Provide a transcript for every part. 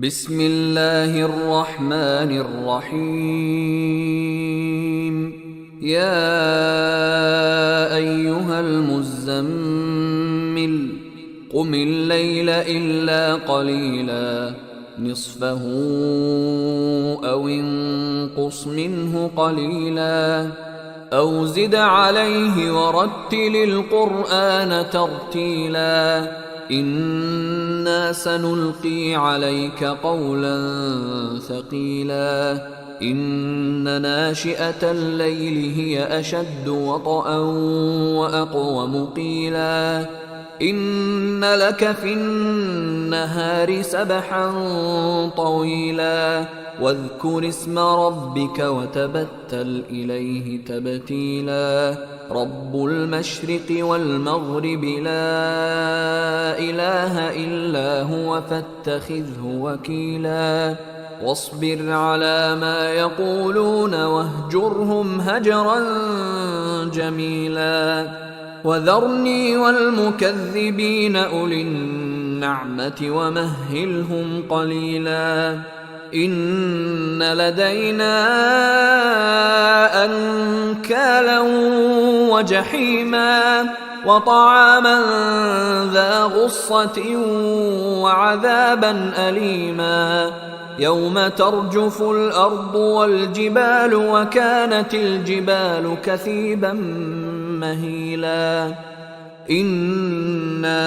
بسم الله الرحمن الرحيم. يا أيها المزمل قم الليل إلا قليلا نصفه أو انقص منه قليلا أو زد عليه ورتل القرآن ترتيلا إنا سنلقي عليك قولا ثقيلا إن ناشئة الليل هي أشد وطئا وأقوم قيلا إن لك في النهار سبحا طويلا واذكر اسم ربك وتبتل إليه تبتيلا رب المشرق والمغرب لا إله إلا هو فاتخذه وكيلا واصبر على ما يقولون واهجرهم هجرا جميلا وذرني والمكذبين أولي النعمة ومهلهم قليلا إن لدينا أنكالا وجحيما وطعاما ذا غصة وعذابا أليما يوم ترجف الأرض والجبال وكانت الجبال كثيبا مهيلا إنا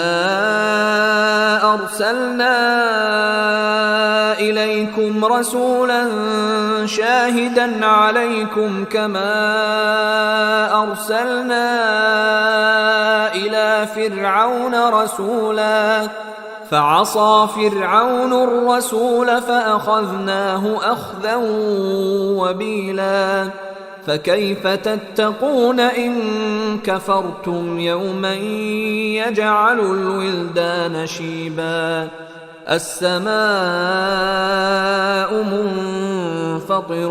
أرسلنا إليكم رسولا شاهدا عليكم كما أرسلنا إلى فرعون رسولا فعصى فرعون الرسول فأخذناه أخذا وبيلا فكيف تتقون إن كفرتم يوما يجعل الولدان شيبا السماء منفطر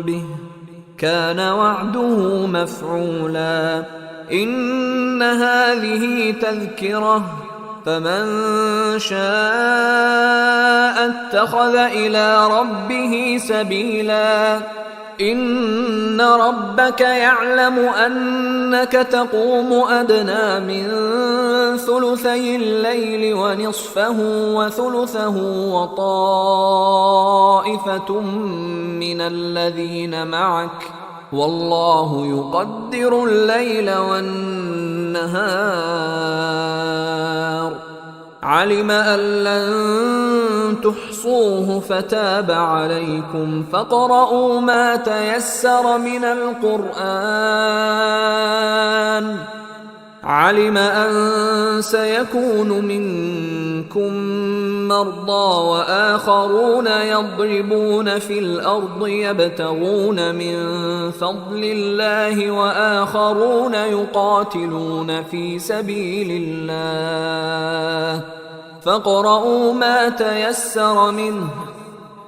به كان وعده مفعولا إن هذه تذكرة فمن شاء اتخذ إلى ربه سبيلا إن ربك يعلم أنك تقوم أدنى من ثلثي الليل ونصفه وثلثه وطائفة من الذين معك والله يقدر الليل والنهار علم أن لن تحصوه فتاب عليكم فاقرؤوا ما تيسر من القرآن علم أن سيكون منكم مرضى وآخرون يضربون في الأرض يبتغون من فضل الله وآخرون يقاتلون في سبيل الله فاقرؤوا ما تيسر منه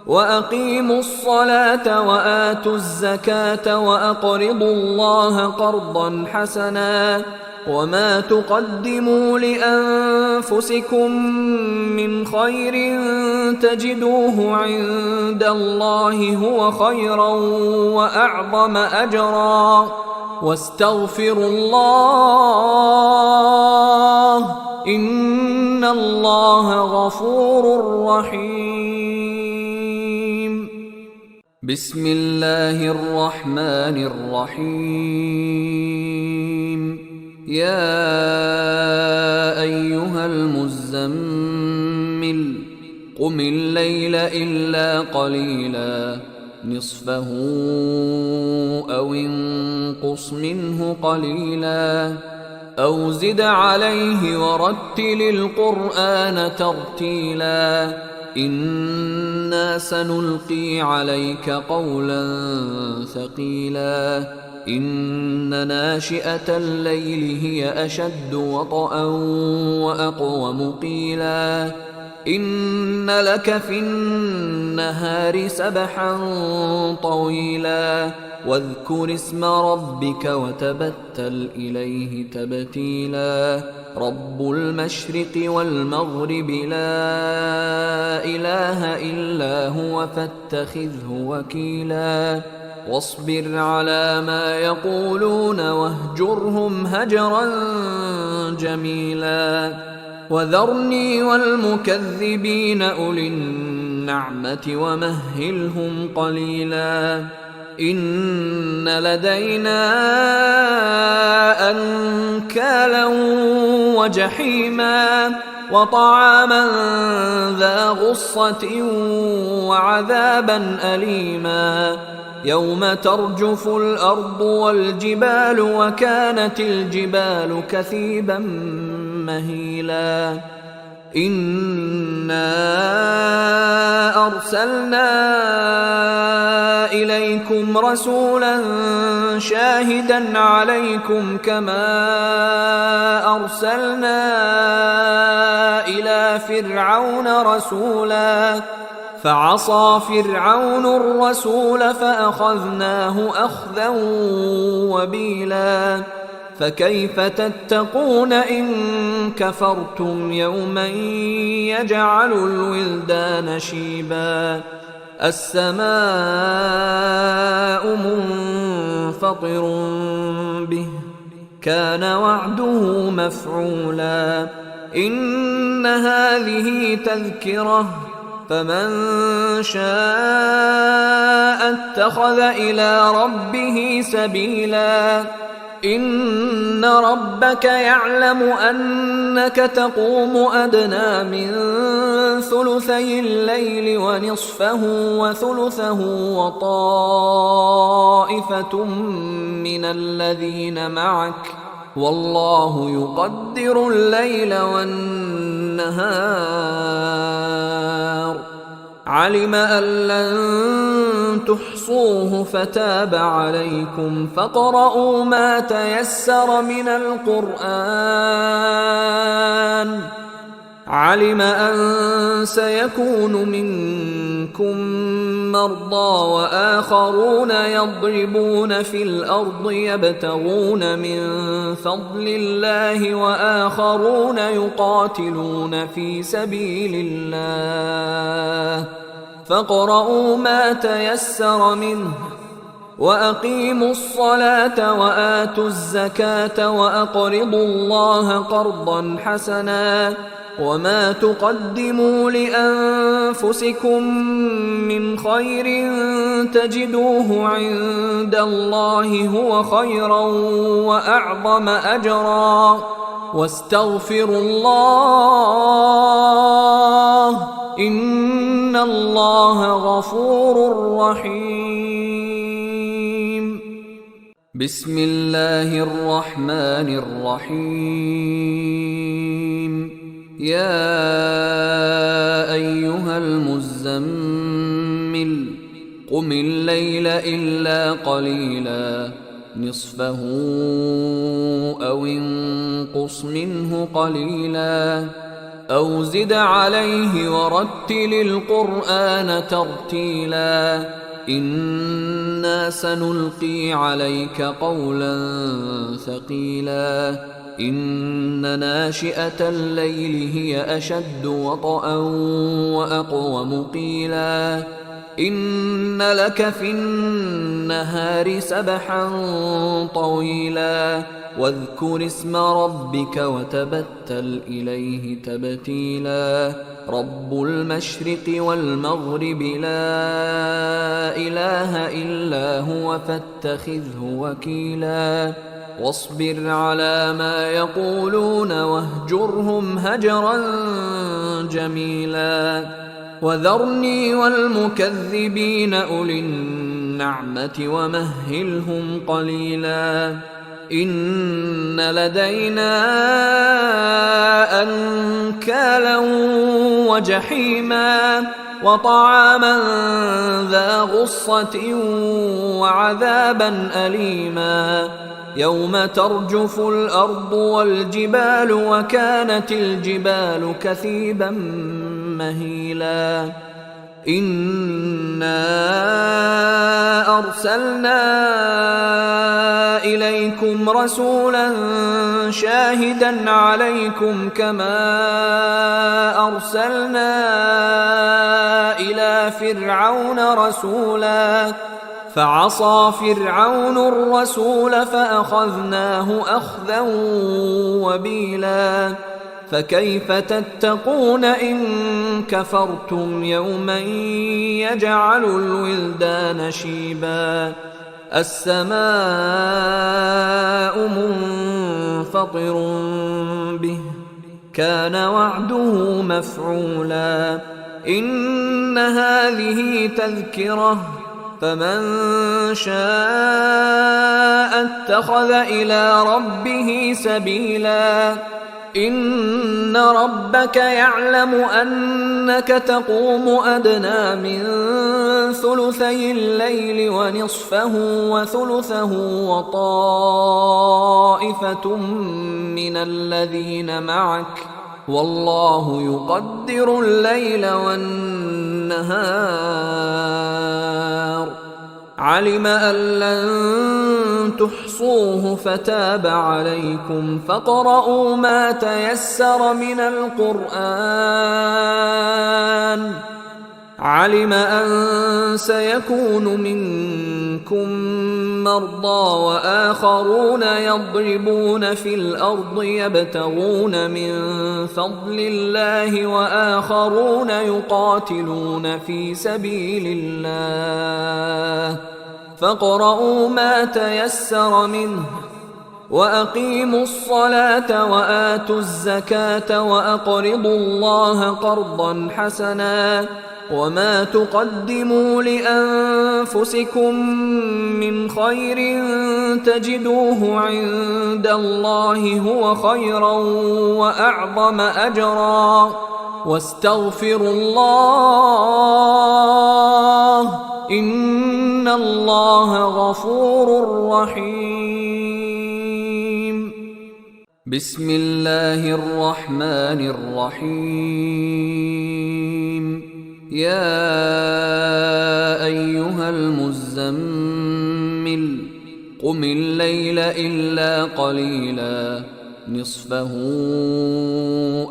وأقيموا الصلاة وآتوا الزكاة وأقرضوا الله قرضا حسنا وما تقدموا لأنفسكم من خير تجدوه عند الله هو خيرا وأعظم أجرا واستغفروا الله إن الله غفور رحيم. بسم الله الرحمن الرحيم. يا أيها المزمل قم الليل إلا قليلا نصفه أو انقص منه قليلا أو زد عليه ورتل القرآن ترتيلا إنا سنلقي عليك قولا ثقيلا إن ناشئة الليل هي أشد وطئا وأقوم قيلا إن لك في النهار سبحا طويلا واذكر اسم ربك وتبتل إليه تبتيلا رب المشرق والمغرب لا إله إلا هو فاتخذه وكيلا واصبر على ما يقولون واهجرهم هجرا جميلا وذرني والمكذبين أولي النعمة ومهلهم قليلا إن لدينا أنكالا وجحيما وطعاما ذا غصة وعذابا أليما يوم ترجف الأرض والجبال وكانت الجبال كثيبا مهيلا إنا أرسلنا إليكم رسولا شاهدا عليكم كما أرسلنا إلى فرعون رسولا فعصى فرعون الرسول فأخذناه أخذا وبيلا فكيف تتقون إن كفرتم يوما يجعل الولدان شيبا السماء منفطر به كان وعده مفعولا إن هذه تذكرة فمن شاء اتخذ إلى ربه سبيلا إن ربك يعلم أنك تقوم أدنى من ثلثي الليل ونصفه وثلثه وطائفة من الذين معك والله يقدر الليل والنهار علم أن لن تحصوه فتاب عليكم فاقرؤوا ما تيسر من القرآن علم أن سيكون منكم مرضى وآخرون يضربون في الأرض يبتغون من فضل الله وآخرون يقاتلون في سبيل الله فاقرؤوا ما تيسر منه وأقيموا الصلاة وآتوا الزكاة وأقرضوا الله قرضا حسنا وما تقدموا لأنفسكم من خير تجدوه عند الله هو خيرا وأعظم أجرا واستغفروا الله إن الله غفور رحيم بسم الله الرحمن الرحيم يا أيها المزمل قم الليل إلا قليلا نصفه أو انقص منه قليلا أو زد عليه ورتل القرآن ترتيلا إنا سنلقي عليك قولا ثقيلا إن ناشئة الليل هي أشد وطئا وأقوم قيلا إن لك في النهار سبحا طويلا واذكر اسم ربك وتبتل إليه تبتيلا رب المشرق والمغرب لا إله إلا هو فاتخذه وكيلا واصبر على ما يقولون واهجرهم هجرا جميلا وذرني والمكذبين أولي النعمة ومهلهم قليلا إن لدينا أنكالا وجحيما وطعاما ذا غصة وعذابا أليما يوم ترجف الأرض والجبال وكانت الجبال كثيبا مهيلا إنا أرسلنا إليكم إليكم رسولا شاهدا عليكم كما أرسلنا إلى فرعون رسولا فعصى فرعون الرسول فأخذناه أخذا وبيلا فكيف تتقون إن كفرتم يوما يجعل الولدان شيبا السماء منفطر به كان وعده مفعولا إن هذه تذكرة فمن شاء اتخذ إلى ربه سبيلا إن ربك يعلم أنك تقوم أدنى من ثلثي الليل ونصفه وثلثه وطائفة من الذين معك والله يقدر الليل والنهار علم أن لن تحصوه فتاب عليكم فاقرؤوا ما تيسر من القرآن علم أن سيكون منكم مرضى وآخرون يضربون في الأرض يبتغون من فضل الله وآخرون يقاتلون في سبيل الله فاقرؤوا ما تيسر منه وأقيموا الصلاة وآتوا الزكاة وأقرضوا الله قرضا حسنا وما تقدموا لأنفسكم من خير تجدوه عند الله هو خيرا وأعظم أجرا واستغفروا الله إن الله غفور رحيم بسم الله الرحمن الرحيم يا أيها المزمل قم الليل إلا قليلا نصفه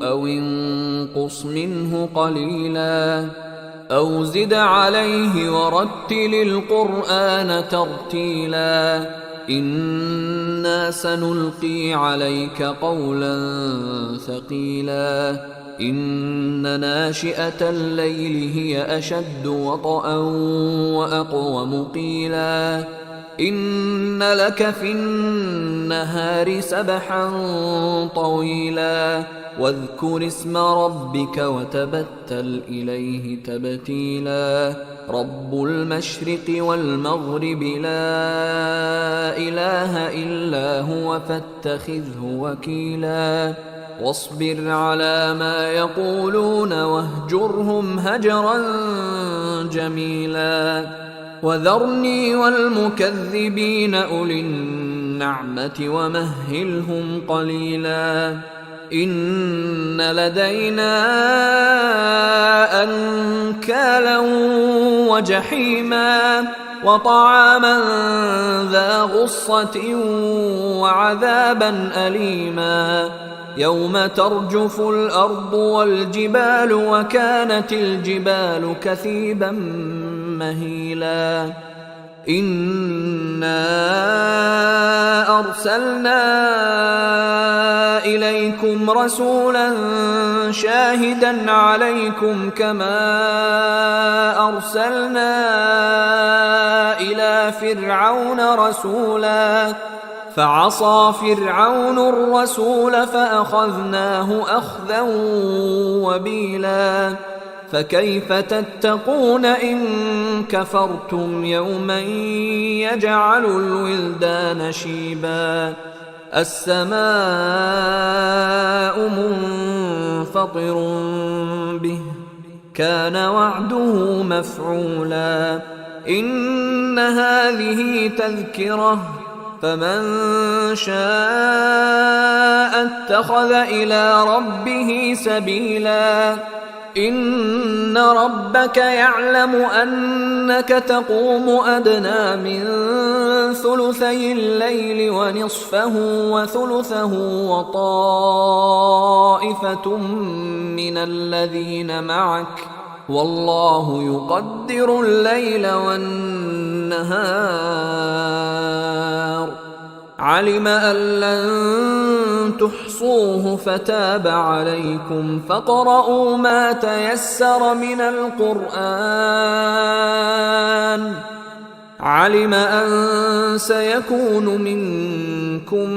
أو انقص منه قليلا أو زد عليه ورتل القرآن ترتيلا إنا سنلقي عليك قولا ثقيلا إن ناشئة الليل هي أشد وطئا وأقوم قيلا إن لك في النهار سبحا طويلا واذكر اسم ربك وتبتل إليه تبتيلا رب المشرق والمغرب لا إله إلا هو فاتخذه وكيلا واصبر على ما يقولون واهجرهم هجرا جميلا وذرني والمكذبين أولي النعمة ومهلهم قليلا إن لدينا أنكالا وجحيما وطعاما ذا غصة وعذابا أليما يوم ترجف الأرض والجبال وكانت الجبال كثيبا مهيلا إنا أرسلنا إليكم رسولا شاهدا عليكم كما أرسلنا إلى فرعون رسولا فعصى فرعون الرسول فأخذناه أخذا وبيلا فكيف تتقون إن كفرتم يوما يجعل الولدان شيبا السماء منفطر به كان وعده مفعولا إن هذه تذكرة فمن شاء اتخذ إلى ربه سبيلا إن ربك يعلم أنك تقوم أدنى من ثلثي الليل ونصفه وثلثه وطائفة من الذين معك والله يقدر الليل والنهار علم أن لن تحصوه فتاب عليكم فاقرؤوا ما تيسر من القرآن علم أن سيكون منكم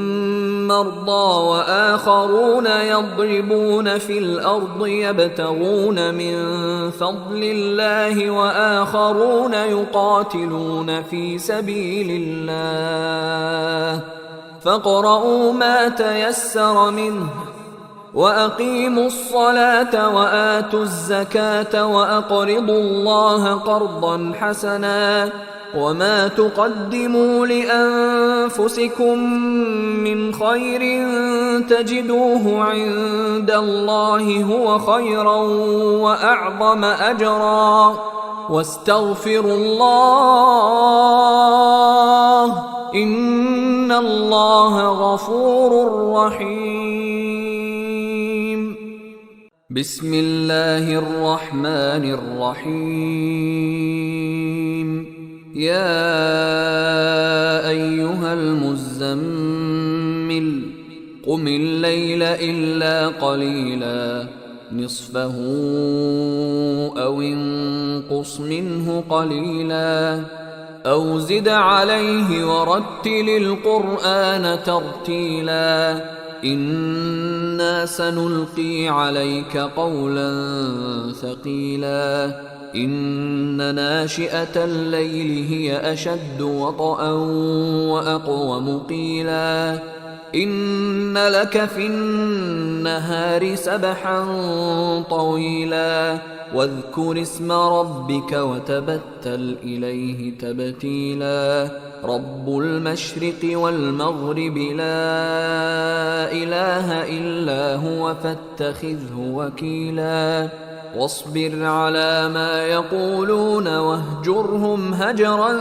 مرضى وآخرون يضربون في الأرض يبتغون من فضل الله وآخرون يقاتلون في سبيل الله فاقرؤوا ما تيسر منه وأقيموا الصلاة وآتوا الزكاة وأقرضوا الله قرضا حسنا وما تقدموا لأنفسكم من خير تجدوه عند الله هو خيرا وأعظم أجرا واستغفروا الله إن الله غفور رحيم. بسم الله الرحمن الرحيم. يا أيها المزمل قم الليل إلا قليلا نصفه أو انقص منه قليلا أو زد عليه ورتل القرآن ترتيلا إنا سنلقي عليك قولا ثقيلا إن ناشئة الليل هي أشد وطئا وأقوم قيلا إن لك في النهار سبحا طويلا واذكر اسم ربك وتبتل إليه تبتيلا رب المشرق والمغرب لا إله إلا هو فاتخذه وكيلا واصبر على ما يقولون واهجرهم هجرا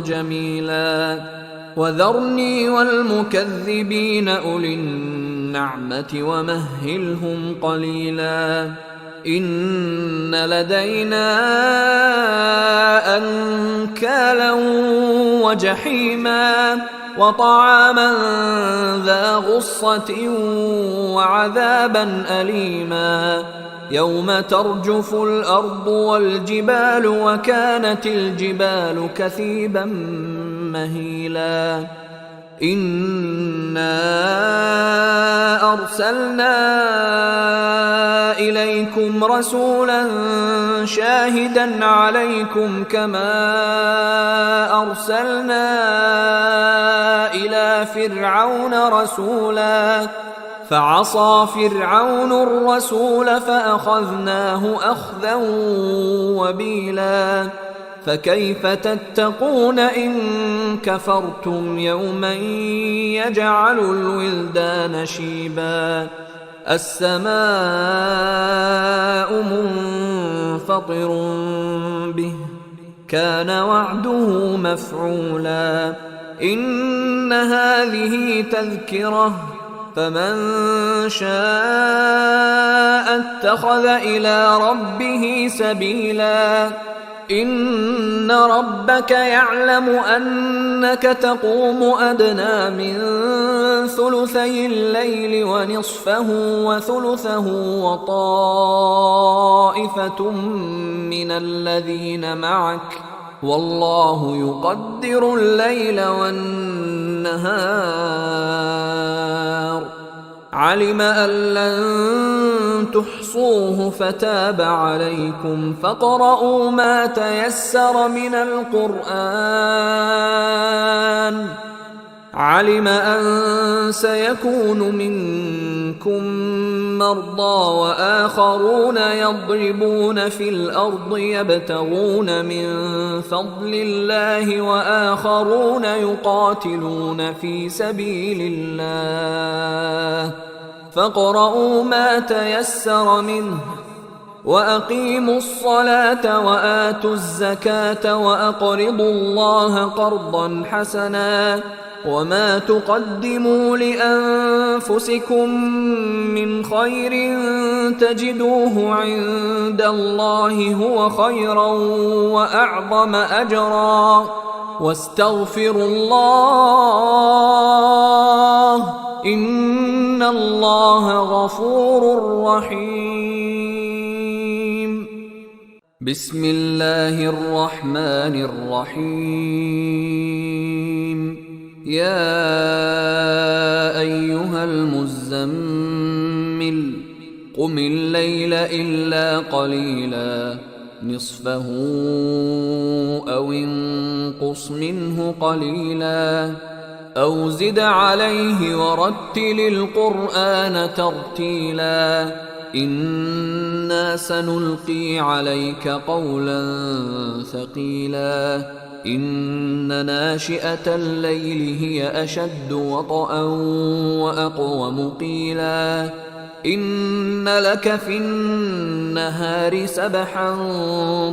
جميلا وذرني والمكذبين أولي النعمة ومهلهم قليلا إن لدينا أنكالا وجحيما وطعاما ذا غصة وعذابا أليما يوم ترجف الأرض والجبال وكانت الجبال كثيبا مهيلا إنا أرسلنا إليكم رسولا شاهدا عليكم كما أرسلنا إلى فرعون رسولا فعصى فرعون الرسول فأخذناه أخذا وبيلا فكيف تتقون إن كفرتم يوما يجعل الولدان شيبا السماء منفطر به كان وعده مفعولا إن هذه تذكرة فمن شاء اتخذ إلى ربه سبيلا إن ربك يعلم أنك تقوم أدنى من ثلثي الليل ونصفه وثلثه وطائفة من الذين معك والله يقدر الليل والنهار علم أن لن تحصوه فتاب عليكم فاقرؤوا ما تيسر من القرآن علم أن سيكون منكم مرضى وآخرون يضربون في الأرض يبتغون من فضل الله وآخرون يقاتلون في سبيل الله فاقرؤوا ما تيسر منه وأقيموا الصلاة وآتوا الزكاة وأقرضوا الله قرضا حسنا وما تقدموا لأنفسكم من خير تجدوه عند الله هو خيرا وأعظم أجرا واستغفروا الله إن الله غفور رحيم. بسم الله الرحمن الرحيم. يا أيها المزمل قم الليل إلا قليلا نصفه أو انقص منه قليلا أو زد عليه ورتل القرآن ترتيلا إنا سنلقي عليك قولا ثقيلا إن ناشئة الليل هي أشد وطئا وأقوم قيلا إن لك في النهار سبحا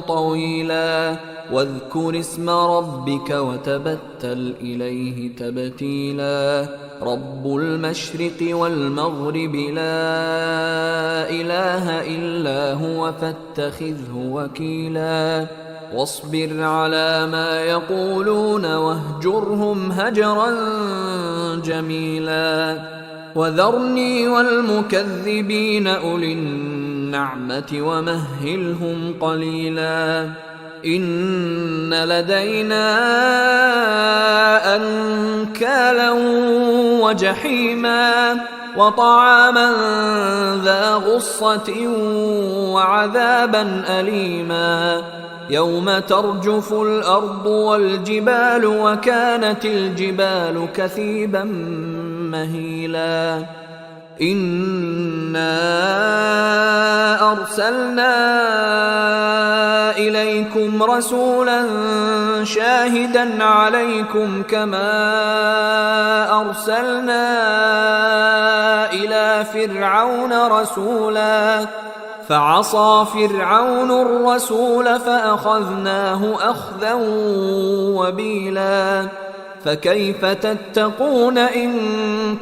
طويلا واذكر اسم ربك وتبتل إليه تبتيلا رب المشرق والمغرب لا إله إلا هو فاتخذه وكيلا واصبر على ما يقولون واهجرهم هجرا جميلا وذرني والمكذبين أولي النعمة ومهلهم قليلا إن لدينا أنكالا وجحيما وطعاما ذا غصة وعذابا أليما يوم ترجف الأرض والجبال وكانت الجبال كثيبا مهيلا إنا أرسلنا إليكم رسولا شاهدا عليكم كما أرسلنا إلى فرعون رسولا فعصى فرعون الرسول فأخذناه أخذا وبيلا فكيف تتقون إن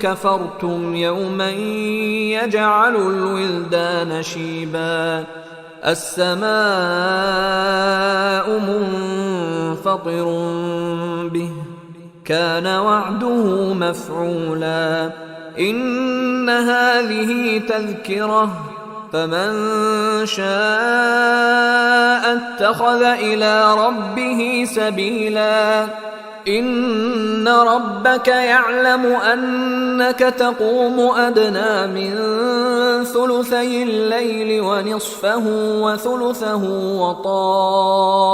كفرتم يوما يجعل الولدان شيبا السماء منفطر به كان وعده مفعولا إن هذه تذكرة فمن شاء اتخذ إلى ربه سبيلا إن ربك يعلم أنك تقوم أدنى من ثلثي الليل ونصفه وثلثه وطائفة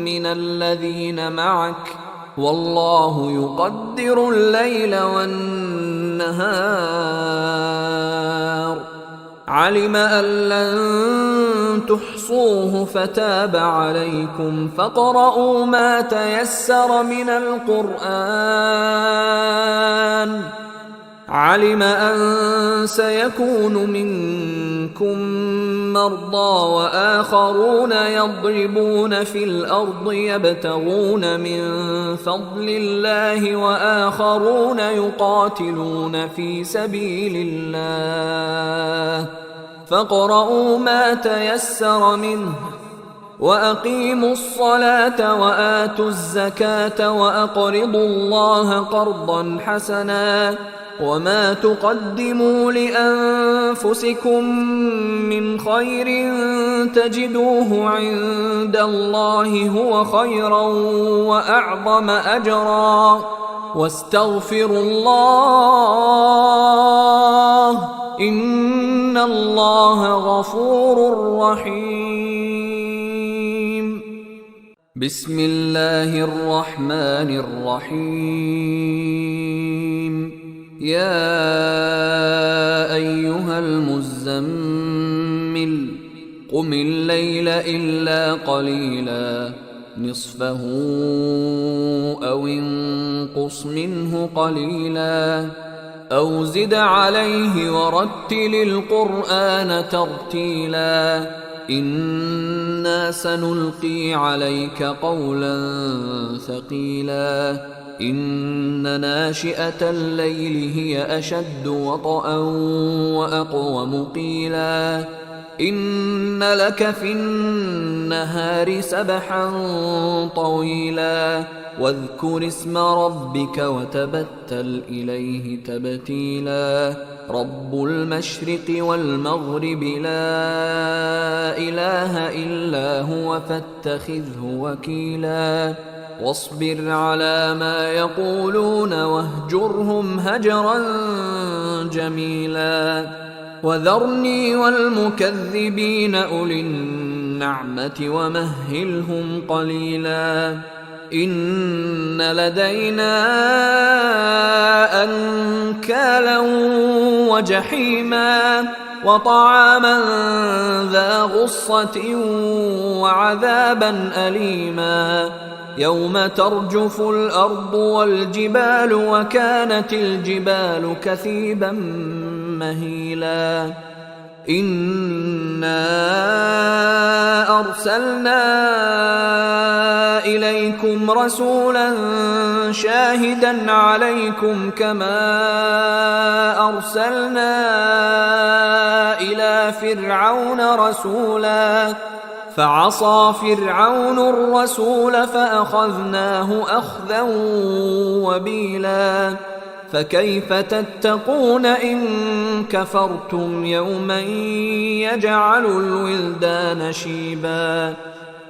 من الذين معك والله يقدر الليل والنهار علم أن لن تحصوه فتاب عليكم فاقرؤوا ما تيسر من القرآن علم أن سيكون منكم مرضى وآخرون يضربون في الأرض يبتغون من فضل الله وآخرون يقاتلون في سبيل الله فاقرؤوا ما تيسر منه وأقيموا الصلاة وآتوا الزكاة وأقرضوا الله قرضا حسنا وما تقدموا لأنفسكم من خير تجدوه عند الله هو خيرا وأعظم أجرا واستغفروا الله إن الله غفور رحيم. بسم الله الرحمن الرحيم. يا أيها المزمل قم الليل إلا قليلا نصفه أو انقص منه قليلا أو زد عليه ورتل القرآن ترتيلا إنا سنلقي عليك قولا ثقيلا إن ناشئة الليل هي أشد وطئا وأقوم قيلا إن لك في النهار سبحا طويلا واذكر اسم ربك وتبتل إليه تبتيلا رب المشرق والمغرب لا إله إلا هو فاتخذه وكيلا واصبر على ما يقولون واهجرهم هجرا جميلا وذرني والمكذبين أولي النعمة ومهلهم قليلا إن لدينا أنكالا وجحيما وطعاما ذا غصة وعذابا أليما يوم ترجف الأرض والجبال وكانت الجبال كثيبا مهيلا إنا أرسلنا إليكم رسولا شاهدا عليكم كما أرسلنا إلى فرعون رسولا فعصى فرعون الرسول فأخذناه أخذا وبيلا فكيف تتقون إن كفرتم يوما يجعل الولدان شيبا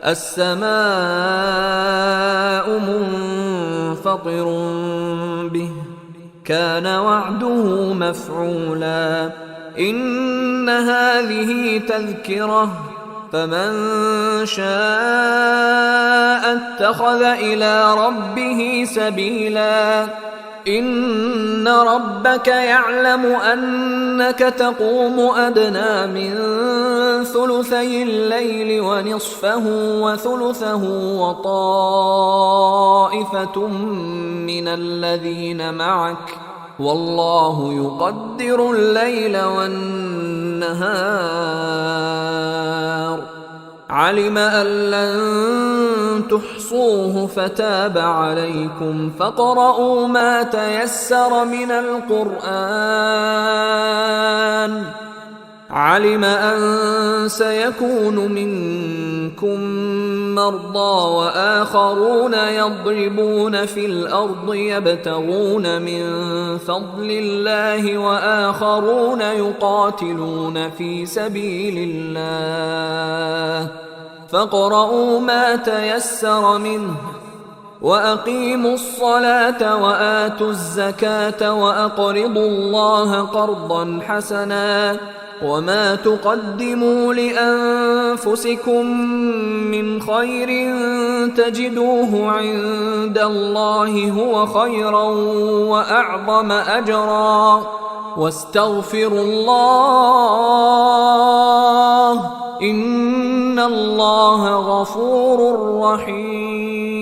السماء منفطر به كان وعده مفعولا إن هذه تذكرة فمن شاء اتخذ إلى ربه سبيلا إن ربك يعلم أنك تقوم أدنى من ثلثي الليل ونصفه وثلثه وطائفة من الذين معك والله يقدر الليل والنهار علم أن لن تحصوه فتاب عليكم فاقرؤوا ما تيسر من القرآن علم أن سيكون منكم مرضى وآخرون يضربون في الأرض يبتغون من فضل الله وآخرون يقاتلون في سبيل الله فاقرؤوا ما تيسر منه وأقيموا الصلاة وآتوا الزكاة وأقرضوا الله قرضا حسنا وما تقدموا لأنفسكم من خير تجدوه عند الله هو خيرا وأعظم أجرا واستغفروا الله إن الله غفور رحيم